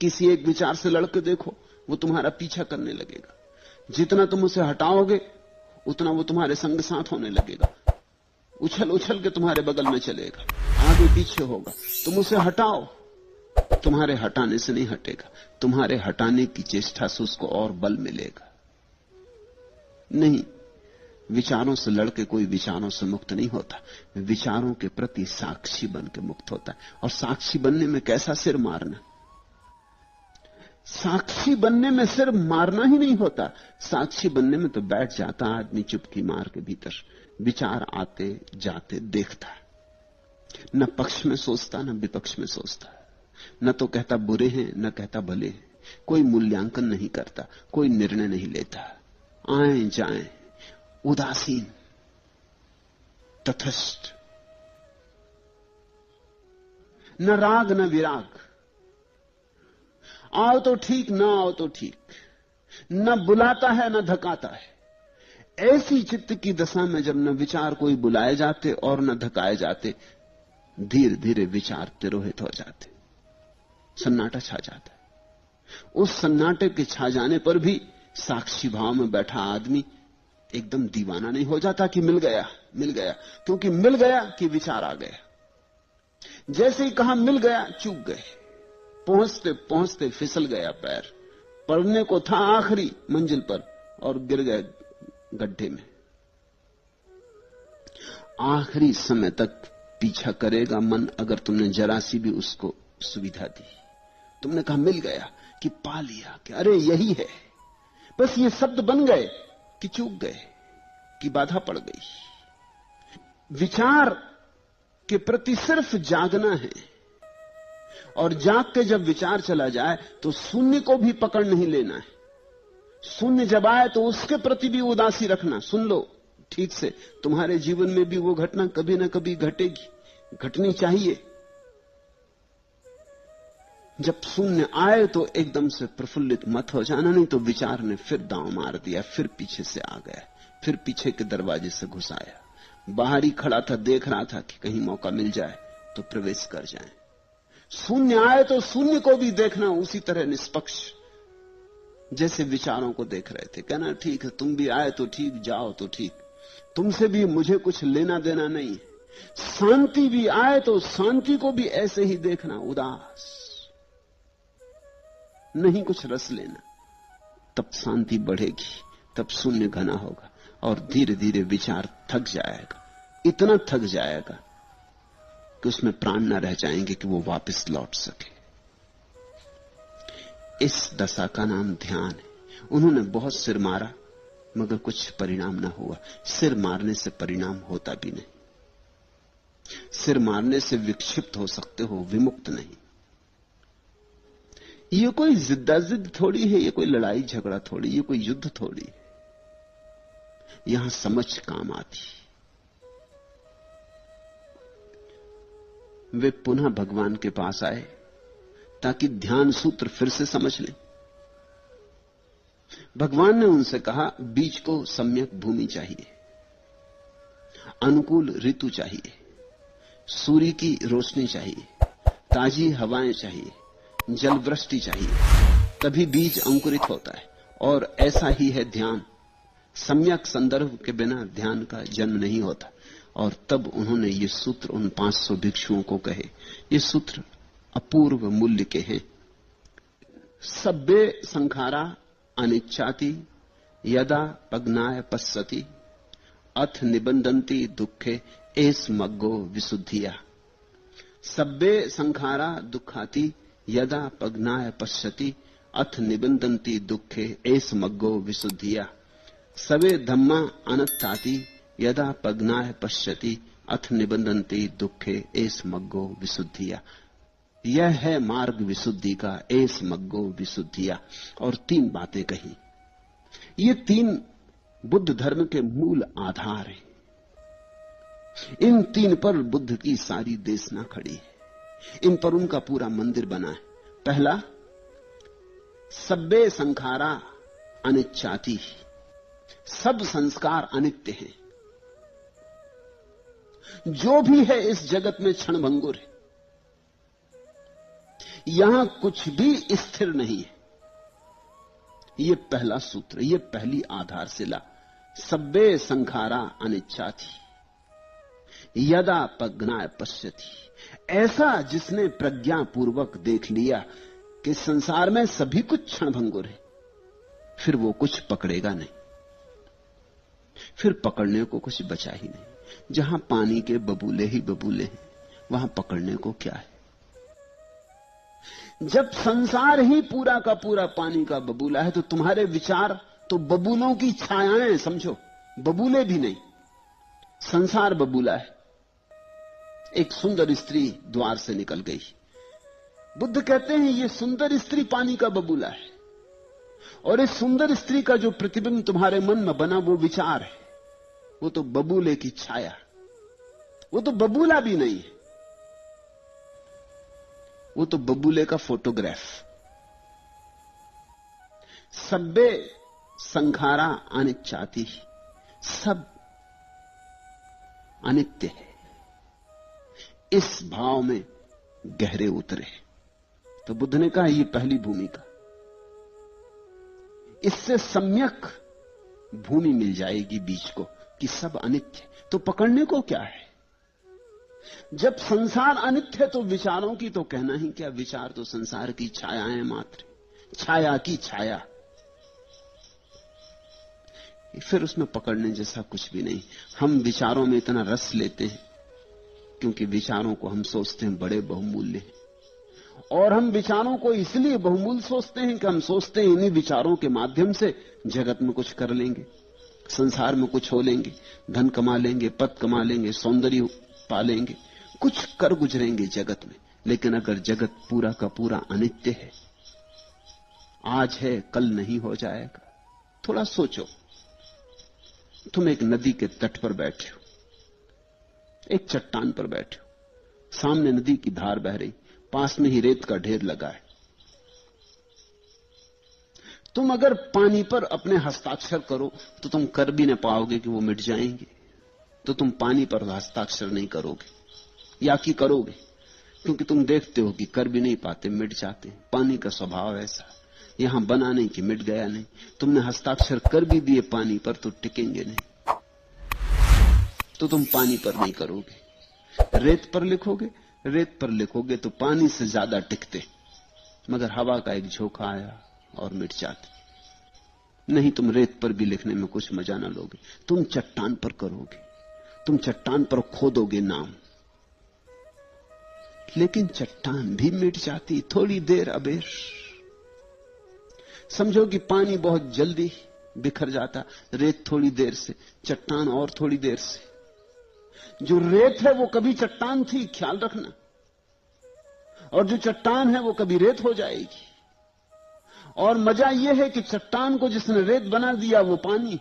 किसी एक विचार से लड़के देखो, वो तुम्हारा पीछा करने लगेगा। जितना तुम उसे हटाओगे उतना वो तुम्हारे संग साथ होने लगेगा, उछल उछल के तुम्हारे बगल में चलेगा, आगे पीछे होगा। तुम उसे हटाओ, तुम्हारे हटाने से नहीं हटेगा, तुम्हारे हटाने की चेष्टा से उसको और बल मिलेगा। नहीं, विचारों से लड़के कोई विचारों से मुक्त नहीं होता, विचारों के प्रति साक्षी बन के मुक्त होता है। और साक्षी बनने में कैसा सिर मारना, साक्षी बनने में सिर मारना ही नहीं होता, साक्षी बनने में तो बैठ जाता आदमी चुपकी मार के भीतर, विचार आते जाते देखता, न पक्ष में सोचता न विपक्ष में सोचता, न तो कहता बुरे हैं न कहता भले हैं, कोई मूल्यांकन नहीं करता, कोई निर्णय नहीं लेता, आए जाएं, उदासीन, तटस्थ, न राग न विराग, आओ तो ठीक न आओ तो ठीक, न बुलाता है न धकाता है। ऐसी चित्त की दशा में जब न विचार कोई बुलाए जाते और न धकाए जाते, धीरे धीरे विचार तिरोहित हो जाते, सन्नाटा छा जाता है। उस सन्नाटे के छा जाने पर भी साक्षी भाव में बैठा आदमी एकदम दीवाना नहीं हो जाता कि मिल गया मिल गया, क्योंकि मिल गया कि विचार आ गया। जैसे ही कहा मिल गया चूक गए, पहुंचते पहुंचते फिसल गया पैर, पड़ने को था आखिरी मंजिल पर और गिर गए गड्ढे में। आखिरी समय तक पीछा करेगा मन, अगर तुमने जरा सी भी उसको सुविधा दी। तुमने कहा मिल गया कि पा लिया कि अरे यही है, बस ये शब्द बन गए कि चूक गए, कि बाधा पड़ गई। विचार के प्रति सिर्फ जागना है, और जाग के जब विचार चला जाए तो शून्य को भी पकड़ नहीं लेना है। शून्य जब आए तो उसके प्रति भी उदासी रखना। सुन लो ठीक से, तुम्हारे जीवन में भी वो घटना कभी ना कभी घटेगी, घटनी चाहिए। जब शून्य आए तो एकदम से प्रफुल्लित मत हो जाना, नहीं तो विचार ने फिर दांव मार दिया, फिर पीछे से आ गया, फिर पीछे के दरवाजे से घुस आया। बाहर ही खड़ा था, देख रहा था कि कहीं मौका मिल जाए तो प्रवेश कर जाए। शून्य आए तो शून्य को भी देखना उसी तरह निष्पक्ष जैसे विचारों को देख रहे थे। कहना ठीक है, तुम भी आए तो ठीक, जाओ तो ठीक, तुमसे भी मुझे कुछ लेना देना नहीं। शांति भी आए तो शांति को भी ऐसे ही देखना, उदास, नहीं कुछ रस लेना। तब शांति बढ़ेगी, तब शून्य घना होगा और धीरे धीरे विचार थक जाएगा, इतना थक जाएगा कि उसमें प्राण न रह जाएंगे कि वो वापस लौट सके। इस दशा का नाम ध्यान है। उन्होंने बहुत सिर मारा मगर कुछ परिणाम न हुआ। सिर मारने से परिणाम होता भी नहीं। सिर मारने से विक्षिप्त हो सकते हो, विमुक्त नहीं। ये कोई जिद्दाजिद थोड़ी है, ये कोई लड़ाई झगड़ा थोड़ी, ये कोई युद्ध थोड़ी है। यहां समझ काम आती। वे पुनः भगवान के पास आए ताकि ध्यान सूत्र फिर से समझ लें। भगवान ने उनसे कहा, बीज को सम्यक भूमि चाहिए, अनुकूल ऋतु चाहिए, सूर्य की रोशनी चाहिए, ताजी हवाएं चाहिए, जल वृष्टि चाहिए, तभी बीज अंकुरित होता है। और ऐसा ही है ध्यान। सम्यक संदर्भ के बिना ध्यान का जन्म नहीं होता। और तब उन्होंने ये सूत्र उन 500 भिक्षुओं को कहे। ये सूत्र अपूर्व मूल्य के हैं। सब्बे संखारा अनिच्छाति यदा पग्नाय पश्यति अथ निबंधन्ति दुखे एस मग्गो विशुद्धिया। सब्बे संखारा दुखाति यदा पग्नाय पश्यति अथ निबंधन्ति दुखे एस मग्गो विशुद्धिया। सबे धम्मा अनत्ताति यदा पग्नाय पश्यति अथ निबंधन्ति दुखे एस मग्गो विशुद्धिया। यह है मार्ग विशुद्धि का, एस मग्गो विशुद्धिया। और 3 बातें कही। ये 3 बुद्ध धर्म के मूल आधार हैं। इन 3 पर बुद्ध की सारी देशना खड़ी है। इन पर उनका पूरा मंदिर बना है। पहला, सब्बे संखारा अनिच्छाति। सब संस्कार अनित्य हैं। जो भी है इस जगत में क्षणभंगुर है। यहां कुछ भी स्थिर नहीं है। यह पहला सूत्र, यह पहली आधारशिला। सब्बे संखारा अनिच्छा थी यदा प्रज्ञा पश्यति। ऐसा जिसने प्रज्ञा पूर्वक देख लिया कि संसार में सभी कुछ क्षणभंगुर है, फिर वो कुछ पकड़ेगा नहीं, फिर पकड़ने को कुछ बचा ही नहीं। जहां पानी के बबूले ही बबूले हैं, वहां पकड़ने को क्या है? जब संसार ही पूरा का पूरा पानी का बबूला है, तो तुम्हारे विचार तो बबूलों की छायाएं समझो, बबूले भी नहीं। संसार बबूला है। एक सुंदर स्त्री द्वार से निकल गई। बुद्ध कहते हैं यह सुंदर स्त्री पानी का बबूला है, और इस सुंदर स्त्री का जो प्रतिबिंब तुम्हारे मन में बना वो विचार है, वो तो बबूले की छाया, वो तो बबूला भी नहीं है, वो तो बबूले का फोटोग्राफ। सब्बे संखारा अनिच्छाति, सब अनित्य है। इस भाव में गहरे उतरे तो बुद्ध ने कहा यह पहली भूमिका, इससे सम्यक भूमि मिल जाएगी बीच को कि सब अनित्य। तो पकड़ने को क्या है? जब संसार अनित्य है तो विचारों की तो कहना ही क्या, विचार तो संसार की छायाएं मात्र, छाया की छाया। फिर उसमें पकड़ने जैसा कुछ भी नहीं। हम विचारों में इतना रस लेते हैं क्योंकि विचारों को हम सोचते हैं बड़े बहुमूल्य हैं, और हम विचारों को इसलिए बहुमूल्य सोचते हैं कि हम सोचते हैं इन्हीं विचारों के माध्यम से जगत में कुछ कर लेंगे, संसार में कुछ हो लेंगे, धन कमा लेंगे, पद कमा लेंगे, सौंदर्य पालेंगे, कुछ कर गुजरेंगे जगत में। लेकिन अगर जगत पूरा का पूरा अनित्य है, आज है कल नहीं हो जाएगा। थोड़ा सोचो, तुम एक नदी के तट पर बैठे हो, एक चट्टान पर बैठे हो, सामने नदी की धार बह रही, पास में ही रेत का ढेर लगा है। तुम अगर पानी पर अपने हस्ताक्षर करो तो तुम कर भी न पाओगे कि वो मिट जाएंगे, तो तुम पानी पर हस्ताक्षर नहीं करोगे, या कि करोगे, क्योंकि तुम देखते हो कि कर भी नहीं पाते, मिट जाते हैं। पानी का स्वभाव ऐसा, यहां बना नहीं कि मिट गया नहीं। तुमने हस्ताक्षर कर भी दिए पानी पर तो टिकेंगे नहीं, तो तुम पानी पर नहीं करोगे। रेत पर लिखोगे, रेत पर लिखोगे तो पानी से ज्यादा टिकते, मगर हवा का एक झोंका आया और मिट जाते। नहीं, तुम रेत पर भी लिखने में कुछ मजा ना लोगे, तुम चट्टान पर करोगे, तुम चट्टान पर खोदोगे नाम, लेकिन चट्टान भी मिट जाती थोड़ी देर अबेर। समझो कि पानी बहुत जल्दी बिखर जाता, रेत थोड़ी देर से, चट्टान और थोड़ी देर से। जो रेत है वो कभी चट्टान थी, ख्याल रखना, और जो चट्टान है वो कभी रेत हो जाएगी। और मजा यह है कि चट्टान को जिसने रेत बना दिया वो पानी,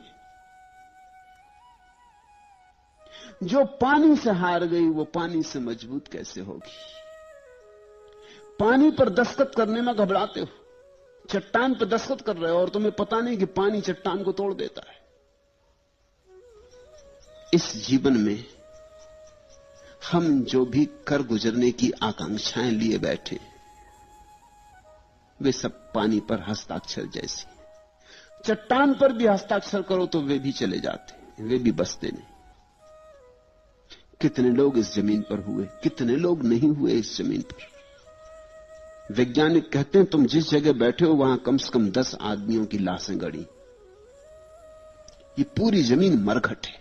जो पानी से हार गई वो पानी से मजबूत कैसे होगी? पानी पर दस्तखत करने में घबराते हो, चट्टान पर दस्तखत कर रहे हो और तुम्हें पता नहीं कि पानी चट्टान को तोड़ देता है। इस जीवन में हम जो भी कर गुजरने की आकांक्षाएं लिए बैठे, वे सब पानी पर हस्ताक्षर जैसी। चट्टान पर भी हस्ताक्षर करो तो वे भी चले जाते, वे भी बसते नहीं। कितने लोग इस जमीन पर हुए, कितने लोग नहीं हुए इस जमीन पर। वैज्ञानिक कहते हैं तुम जिस जगह बैठे हो वहां कम से कम 10 आदमियों की लाशें गड़ी। ये पूरी जमीन मरघट है।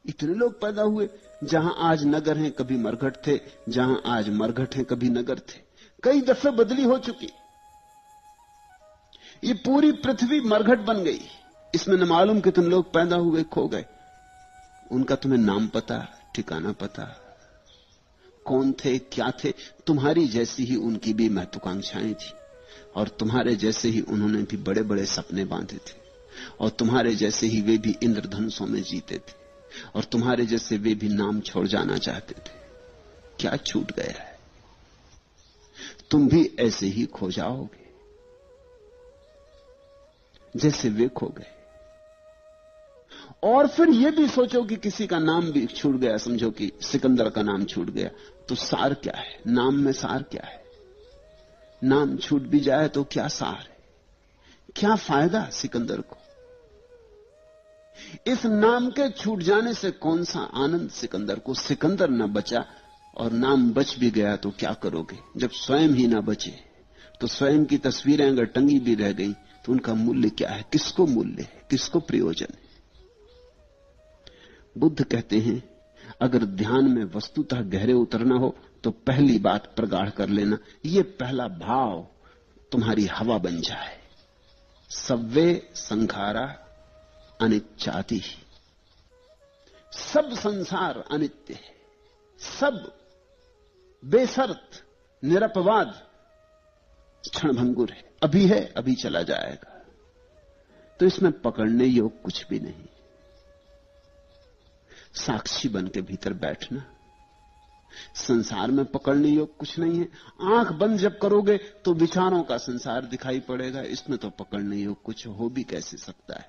इतने लोग पैदा हुए, जहां आज नगर हैं कभी मरघट थे, जहां आज मरघट हैं कभी नगर थे, कई दफे बदली हो चुकी। ये पूरी पृथ्वी मरघट बन गई। इसमें न मालूम कितने लोग पैदा हुए, खो गए। उनका तुम्हें नाम पता, ठिकाना पता, कौन थे, क्या थे? तुम्हारी जैसी ही उनकी भी महत्वाकांक्षाएं थी, और तुम्हारे जैसे ही उन्होंने भी बड़े बड़े सपने बांधे थे, और तुम्हारे जैसे ही वे भी इंद्रधनुषों में जीते थे, और तुम्हारे जैसे वे भी नाम छोड़ जाना चाहते थे। क्या छूट गया है? तुम भी ऐसे ही खो जाओगे जैसे वे खो गए। और फिर यह भी सोचो कि किसी का नाम भी छूट गया, समझो कि सिकंदर का नाम छूट गया, तो सार क्या है? नाम में सार क्या है? नाम छूट भी जाए तो क्या सार है, क्या फायदा सिकंदर को? इस नाम के छूट जाने से कौन सा आनंद सिकंदर को? सिकंदर न बचा और नाम बच भी गया तो क्या करोगे? जब स्वयं ही ना बचे तो स्वयं की तस्वीरें अगर टंगी भी रह गई तो उनका मूल्य क्या है? किसको मूल्य है, किसको प्रयोजन है? बुद्ध कहते हैं अगर ध्यान में वस्तुतः गहरे उतरना हो तो पहली बात प्रगाढ़ कर लेना, यह पहला भाव तुम्हारी हवा बन जाए। सव्वे संखारा अनिच्चाति, सब संसार अनित्य है, सब बेशर्त निरपवाद क्षणभंगुर है, अभी है अभी चला जाएगा। तो इसमें पकड़ने योग कुछ भी नहीं। साक्षी बन के भीतर बैठना, संसार में पकड़ने योग कुछ नहीं है। आंख बंद जब करोगे तो विचारों का संसार दिखाई पड़ेगा, इसमें तो पकड़ने योग कुछ हो भी कैसे सकता है?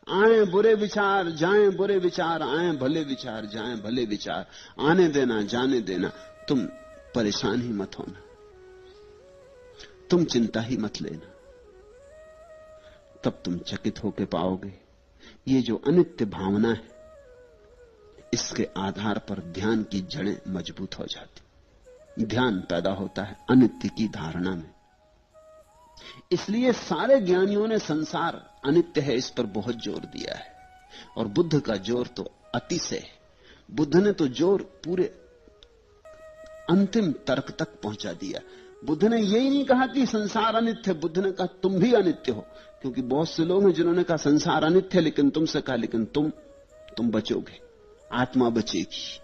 आए बुरे विचार जाएं बुरे विचार, आए भले विचार जाएं भले विचार, आने देना जाने देना। तुम परेशान ही मत होना, तुम चिंता ही मत लेना, तब तुम चकित होकर पाओगे ये जो अनित्य भावना है इसके आधार पर ध्यान की जड़ें मजबूत हो जाती। ध्यान पैदा होता है अनित्य की धारणा में। इसलिए सारे ज्ञानियों ने संसार अनित्य है इस पर बहुत जोर दिया है, और बुद्ध का जोर तो अतिशय है। बुद्ध ने तो जोर पूरे अंतिम तर्क तक पहुंचा दिया। बुद्ध ने यही नहीं कहा कि संसार अनित्य है, बुद्ध ने कहा तुम भी अनित्य हो। क्योंकि बहुत से लोग हैं जिन्होंने कहा संसार अनित्य है, लेकिन तुमसे कहा लेकिन तुम बचोगे, आत्मा बचेगी।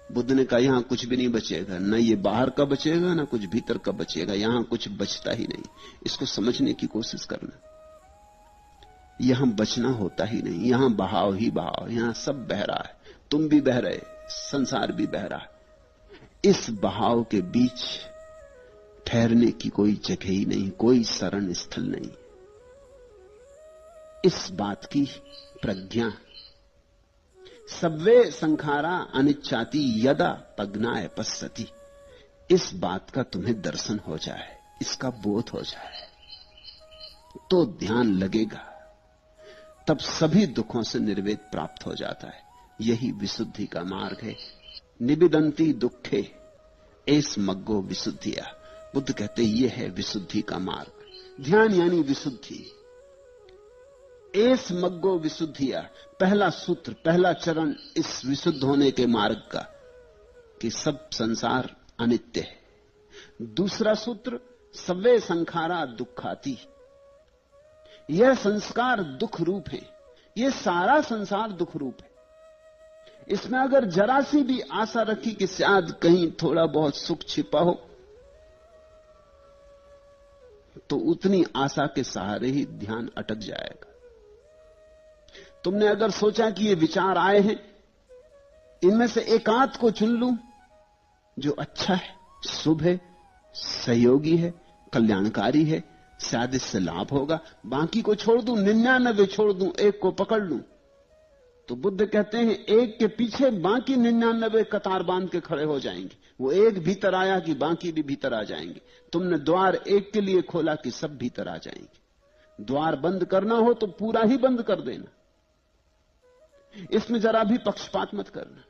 बुद्ध ने कहा यहां कुछ भी नहीं बचेगा, न ये बाहर का बचेगा न कुछ भीतर का बचेगा, यहां कुछ बचता ही नहीं। इसको समझने की कोशिश करना। यहां बचना होता ही नहीं, यहां बहाव ही बहाव, यहां सब बह रहा है, तुम भी बह रहे, संसार भी बह रहा है। इस बहाव के बीच ठहरने की कोई जगह ही नहीं, कोई शरण स्थल नहीं। इस बात की प्रज्ञा, सव्वे संखारा अनिच्चाति यदा पग्नाय पश्यति, इस बात का तुम्हें दर्शन हो जाए, इसका बोध हो जाए तो ध्यान लगेगा, तब सभी दुखों से निर्वेद प्राप्त हो जाता है। यही विशुद्धि का मार्ग है। निबिदंती दुखे एस मग्गो विशुद्धिया। बुद्ध कहते यह है विशुद्धि का मार्ग। ध्यान यानी विशुद्धि। एस मग्गो विशुद्धिया, पहला सूत्र, पहला चरण इस विशुद्ध होने के मार्ग का कि सब संसार अनित्य है। दूसरा सूत्र सव्वे संखारा दुखाती, यह संस्कार दुख रूप है, यह सारा संसार दुख रूप है। इसमें अगर जरा सी भी आशा रखी कि शायद कहीं थोड़ा बहुत सुख छिपा हो, तो उतनी आशा के सहारे ही ध्यान अटक जाएगा। तुमने अगर सोचा कि ये विचार आए हैं, इनमें से एकांत को चुन लूं जो अच्छा है, शुभ है, सहयोगी है, कल्याणकारी है, शायद इससे लाभ होगा, बाकी को छोड़ दूं, 99 छोड़ दूं, एक को पकड़ लूं। तो बुद्ध कहते हैं एक के पीछे बाकी 99 कतार बांध के खड़े हो जाएंगे। वो एक भीतर आया कि बाकी भी भीतर आ जाएंगे। तुमने द्वार एक के लिए खोला कि सब भीतर आ जाएंगे। द्वार बंद करना हो तो पूरा ही बंद कर देना, इसमें जरा भी पक्षपात मत करना।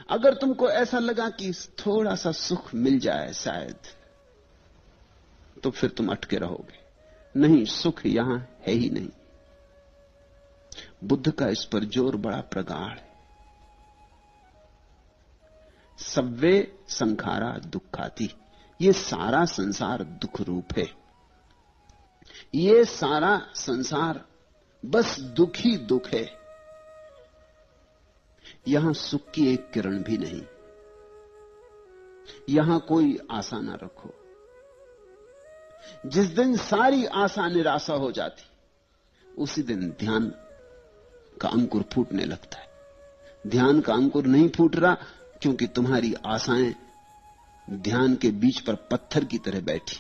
अगर तुमको ऐसा लगा कि थोड़ा सा सुख मिल जाए शायद, तो फिर तुम अटके रहोगे। नहीं, सुख यहां है ही नहीं। बुद्ध का इस पर जोर बड़ा प्रगाढ़ है। सव्वे संखारा दुखाती, ये सारा संसार दुख रूप है। ये सारा संसार बस दुख ही दुख है। यहां सुख की एक किरण भी नहीं, यहां कोई आशा ना रखो। जिस दिन सारी आशा निराशा हो जाती, उसी दिन ध्यान का अंकुर फूटने लगता है। ध्यान का अंकुर नहीं फूट रहा क्योंकि तुम्हारी आशाएं ध्यान के बीच पर पत्थर की तरह बैठी।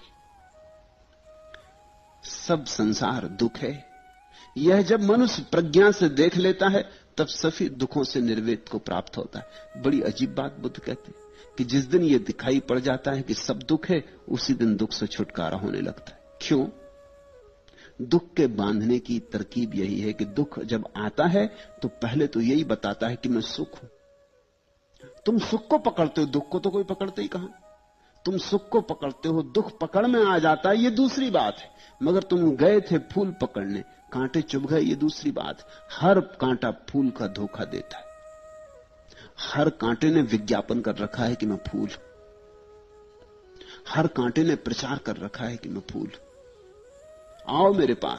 सब संसार दुख है। यह जब मनुष्य प्रज्ञा से देख लेता है, तब सभी दुखों से निर्वेद को प्राप्त होता है। बड़ी अजीब बात बुद्ध कहते हैं। कि जिस दिन यह दिखाई पड़ जाता है कि सब दुख है, उसी दिन दुख से छुटकारा होने लगता है। क्यों? दुख के बांधने की तरकीब यही है कि दुख जब आता है तो पहले तो यही बताता है कि मैं सुख हूं। तुम सुख को पकड़ते हो, दुख को तो कोई पकड़ते ही कहां। तुम सुख को पकड़ते हो, दुख पकड़ में आ जाता है, यह दूसरी बात है। मगर तुम गए थे फूल पकड़ने, कांटे चुभ गए, यह दूसरी बात है। हर कांटा फूल का धोखा देता है। हर कांटे ने विज्ञापन कर रखा है कि मैं फूल हूं। हर कांटे ने प्रचार कर रखा है कि मैं फूल हूं। आओ मेरे पास।